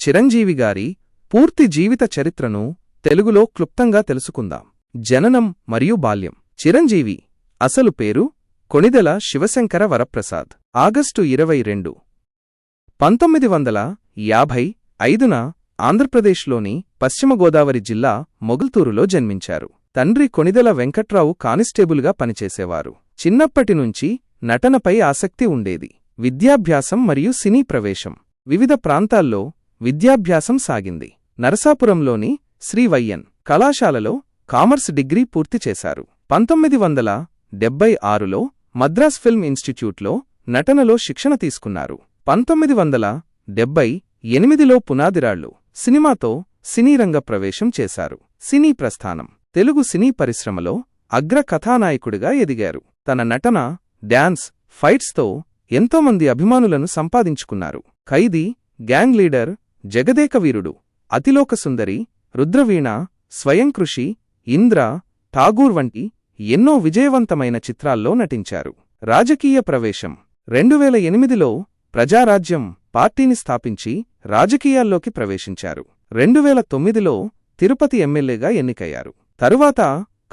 చిరంజీవి గారి పూర్తి జీవిత చరిత్రను తెలుగులో క్లుప్తంగా తెలుసుకుందాం. జననం మరియు బాల్యం. చిరంజీవి అసలు పేరు కొణిదెల శివశంకర వరప్రసాద్. ఆగస్టు 22, 1955న ఆంధ్రప్రదేశ్లోని పశ్చిమ గోదావరి జిల్లా మొగల్తూరులో జన్మించారు. తండ్రి కొణిదెల వెంకట్రావు కానిస్టేబుల్గా పనిచేసేవారు. చిన్నప్పటినుంచి నటనపై ఆసక్తి ఉండేది. విద్యాభ్యాసం మరియు సినీ ప్రవేశం. వివిధ ప్రాంతాల్లో విద్యాభ్యాసం సాగింది. నరసాపురంలోని శ్రీ వైఎన్ కళాశాలలో కామర్స్ డిగ్రీ పూర్తి చేశారు. 1976లో మద్రాస్ ఫిల్మ్ ఇన్స్టిట్యూట్లో నటనలో శిక్షణ తీసుకున్నారు. 1978లో పునాదిరాళ్లు సినిమాతో సినీరంగ ప్రవేశం చేశారు. సినీ ప్రస్థానం. తెలుగు సినీ పరిశ్రమలో అగ్ర కథానాయకుడిగా ఎదిగారు. తన నటన, డాన్స్, ఫైట్స్తో ఎంతోమంది అభిమానులను సంపాదించుకున్నారు. ఖైదీ, గ్యాంగ్ లీడర్, జగదేకవీరుడు, అతిలోకసుందరి, రుద్రవీణ, స్వయంకృషి, ఇంద్ర, ఠాగూర్ వంటి ఎన్నో విజయవంతమైన చిత్రాల్లో నటించారు. రాజకీయ ప్రవేశం. 2008లో ప్రజారాజ్యం పార్టీని స్థాపించి రాజకీయాల్లోకి ప్రవేశించారు. 2009లో తిరుపతి ఎమ్మెల్యేగా ఎన్నికయ్యారు. తరువాత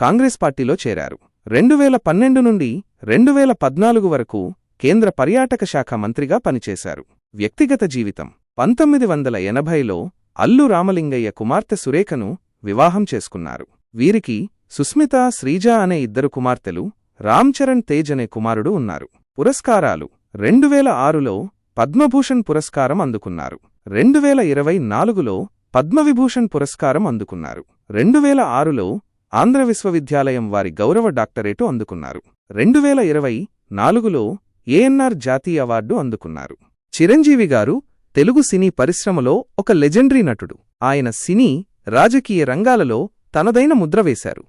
కాంగ్రెస్ పార్టీలో చేరారు. 2012 నుండి 2014 వరకు కేంద్ర పర్యాటక శాఖ మంత్రిగా పనిచేశారు. వ్యక్తిగత జీవితం. 1980లో అల్లు రామలింగయ్య కుమార్తె సురేఖను వివాహం చేసుకున్నారు. వీరికి సుస్మిత, శ్రీజ అనే 2 కుమార్తెలు, రామ్ చరణ్ తేజ్ అనే కుమారుడు ఉన్నారు. పురస్కారాలు. 2006లో పద్మభూషణ్ పురస్కారం అందుకున్నారు. 2024లో పద్మవిభూషణ్ పురస్కారం అందుకున్నారు. 2006లో ఆంధ్ర విశ్వవిద్యాలయం వారి గౌరవ డాక్టరేటు అందుకున్నారు. 2024లో ఏఎన్ఆర్ జాతీయ అవార్డు అందుకున్నారు. చిరంజీవి గారు తెలుగు సినీ పరిశ్రమలో ఒక లెజెండరీ నటుడు. ఆయన సినీ, రాజకీయ రంగాలలో తనదైన ముద్ర వేశారు.